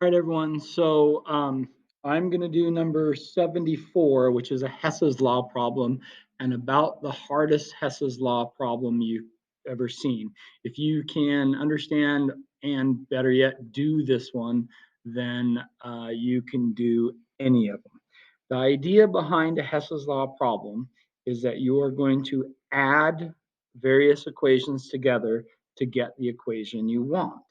All right, everyone. I'm going to do number 74, which is a Hess's Law problem, and about the hardest Hess's Law problem you've ever seen. If you can understand and better yet, do this one, then you can do any of them. The idea behind a Hess's Law problem is that you are going to add various equations together to get the equation you want.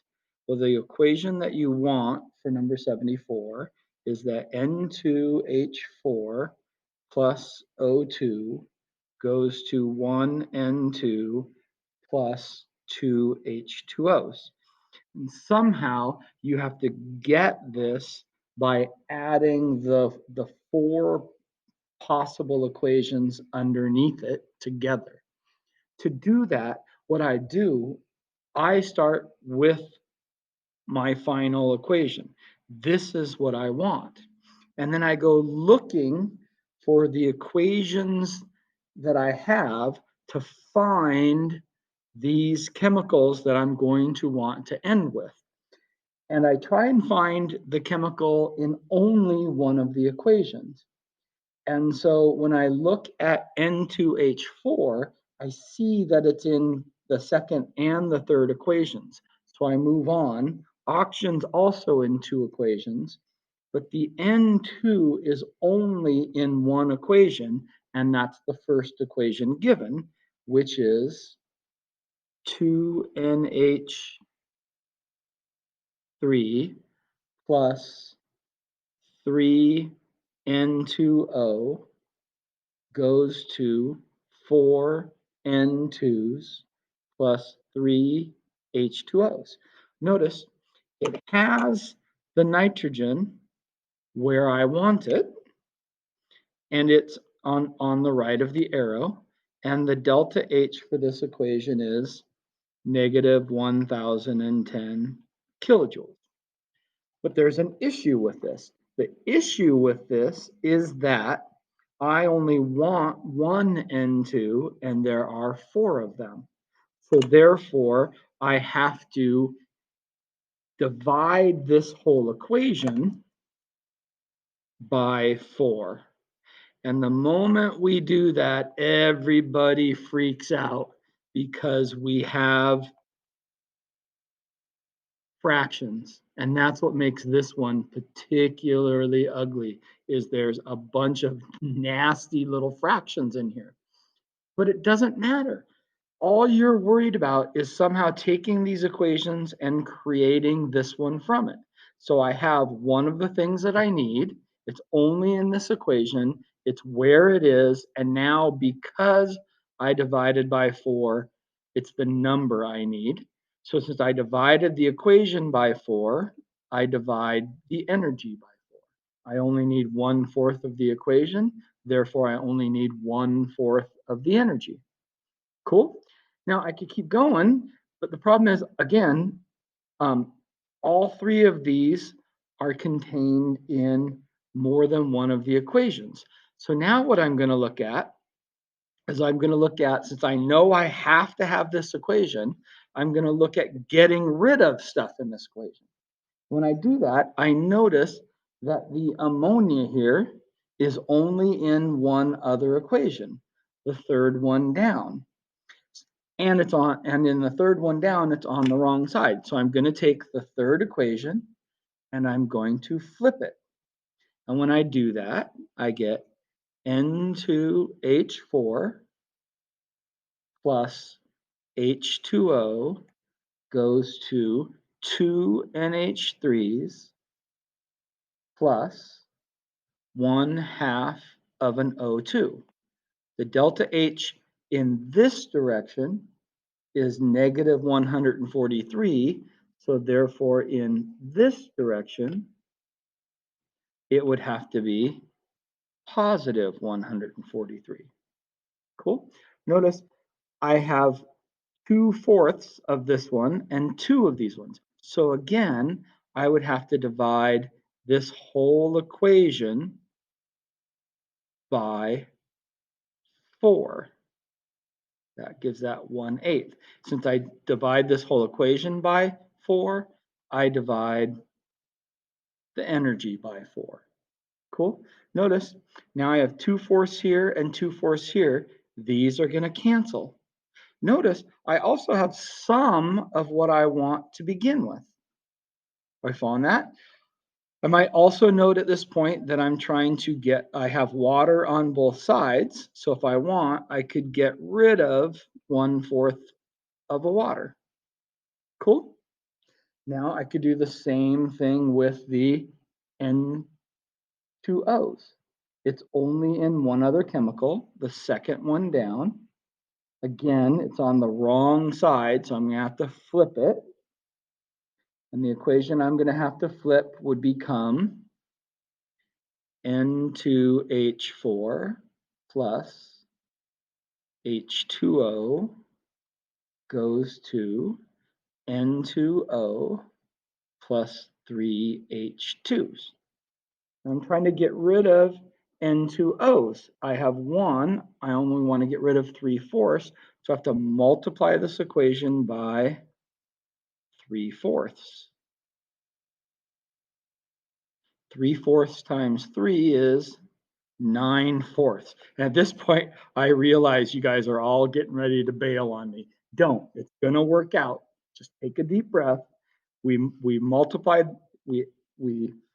Well, the equation that you want for number 74 is that N2H4 plus O2 goes to 1N2 plus 2 H2Os. And somehow you have to get this by adding the four possible equations underneath it together. To do that, what I do, I start with my final equation. This is what I want. And then I go looking for the equations that I have to find these chemicals that I'm going to want to end with. And I try and find the chemical in only one of the equations. And so when I look at N2H4, I see that it's in the second and the third equations. So I move on. Oxygen's also in two equations, but the N2 is only in one equation, and that's the first equation given, which is 2NH3 plus 3N2O goes to 4N2s plus 3H2Os. Notice it has the nitrogen where I want it, and it's on the right of the arrow, and the delta H for this equation is negative 1010 kilojoules. But there's an issue with this. The issue with this is that I only want one N2 and there are four of them. So therefore, I have to divide this whole equation by 4. And the moment we do that, everybody freaks out because we have fractions. And that's what makes this one particularly ugly, is there's a bunch of nasty little fractions in here. But it doesn't matter. All you're worried about is somehow taking these equations and creating this one from it. So I have one of the things that I need. It's only in this equation. It's where it is. And now because I divided by 4, it's the number I need. So since I divided the equation by 4, I divide the energy by 4. I only need 1/4 of the equation. Therefore, I only need 1/4 of the energy. Cool. Now I could keep going, but the problem is, again, um, all three of these are contained in more than one of the equations. So now what I'm going to look at is I'm going to look at, since I know I have to have this equation, I'm going to look at getting rid of stuff in this equation. When I do that, I notice that the ammonia here is only in one other equation, the third one down. And in the third one down, it's on the wrong side. So I'm going to take the third equation and I'm going to flip it. And when I do that, I get N2H4 plus H2O goes to 2NH3s plus 1/2 of an O2. The delta H in this direction is negative 143. So therefore, in this direction, it would have to be positive 143. Cool. Notice I have 2/4 of this one and 2 of these ones. So again, I would have to divide this whole equation by 4. That gives that 1/8. Since I divide this whole equation by 4, I divide the energy by 4. Cool. Notice now I have 2 fourths here and 2 fourths here. These are going to cancel. Notice I also have some of what I want to begin with. Are you following that? I might also note at this point that I'm trying to I have water on both sides. So if I want, I could get rid of 1/4 of a water. Cool. Now I could do the same thing with the N2Os. It's only in one other chemical, the second one down. Again, it's on the wrong side, so I'm going to have to flip it. And the equation I'm going to have to flip would become N2H4 plus H2O goes to N2O plus 3H2s. I'm trying to get rid of N2Os. I have 1. I only want to get rid of 3/4. So I have to multiply this equation by 3/4. 3/4 times 3 is 9/4. And at this point, I realize you guys are all getting ready to bail on me. Don't. It's going to work out. Just take a deep breath. We multiplied, we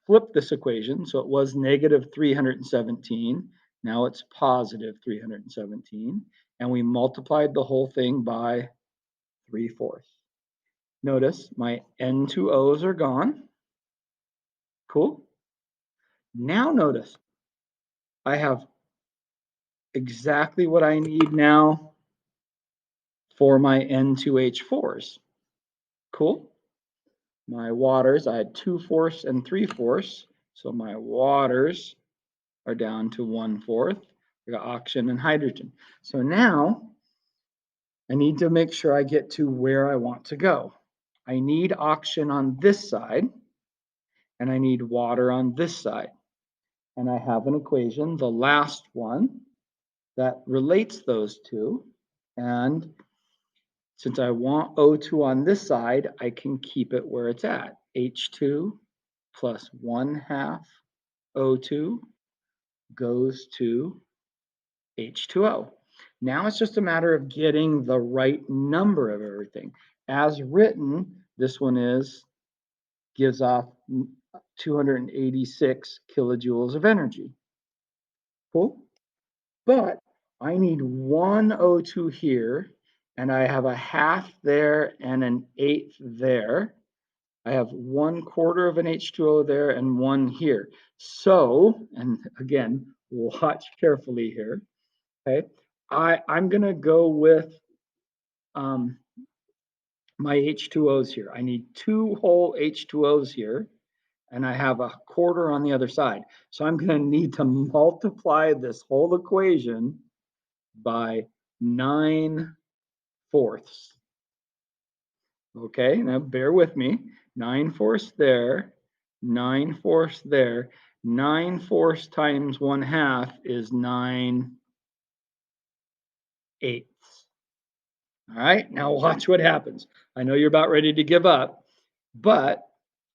flipped this equation. So it was negative 317. Now it's positive 317. And we multiplied the whole thing by 3/4. Notice my N2Os are gone. Cool. Now notice I have exactly what I need now for my N2H4s. Cool. My waters, I had 2/4 and 3/4. So my waters are down to 1/4. I got oxygen and hydrogen. So now I need to make sure I get to where I want to go. I need oxygen on this side, and I need water on this side. And I have an equation, the last one, that relates those two. And since I want O2 on this side, I can keep it where it's at. H2 plus 1/2 O2 goes to H2O. Now it's just a matter of getting the right number of everything. As written, this one gives off 286 kilojoules of energy. Cool? But I need one O2 here, and I have a half there and an eighth there. I have 1/4 of an H2O there and one here. So, and again, watch carefully here. Okay, I'm gonna go with my H2Os here. I need 2 whole H2Os here, and I have a 1/4 on the other side. So I'm gonna need to multiply this whole equation by 9/4. Okay, now bear with me. 9/4 there, 9/4 there. 9/4 times 1/2 is 9/8. All right, now watch what happens. I know you're about ready to give up, but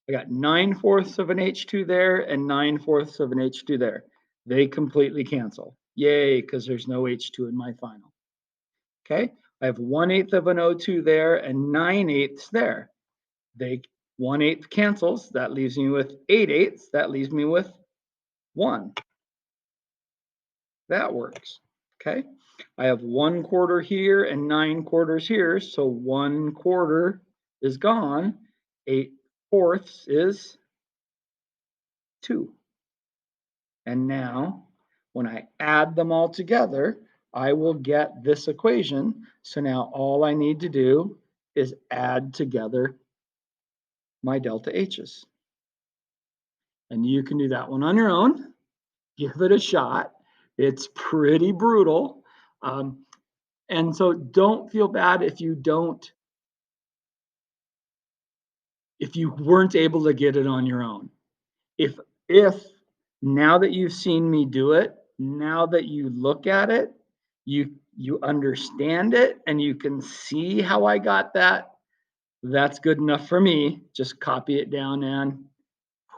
I got 9/4 of an H2 there and 9/4 of an H2 there. They completely cancel. Yay, because there's no H2 in my final. Okay, I have 1/8 of an O2 there and 9/8 there. They 1/8 cancels. That leaves me with 8/8. That leaves me with 1. That works. Okay. I have 1/4 here and 9/4 here. So 1/4 is gone. 8/4 is 2. And now when I add them all together, I will get this equation. So now all I need to do is add together my delta H's. And you can do that one on your own. Give it a shot. It's pretty brutal. And so don't feel bad if you weren't able to get it on your own. If now that you've seen me do it, now that you look at it, you understand it and you can see how I got that, that's good enough for me. Just copy it down and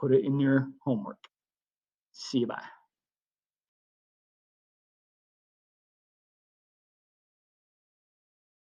put it in your homework. See you, bye.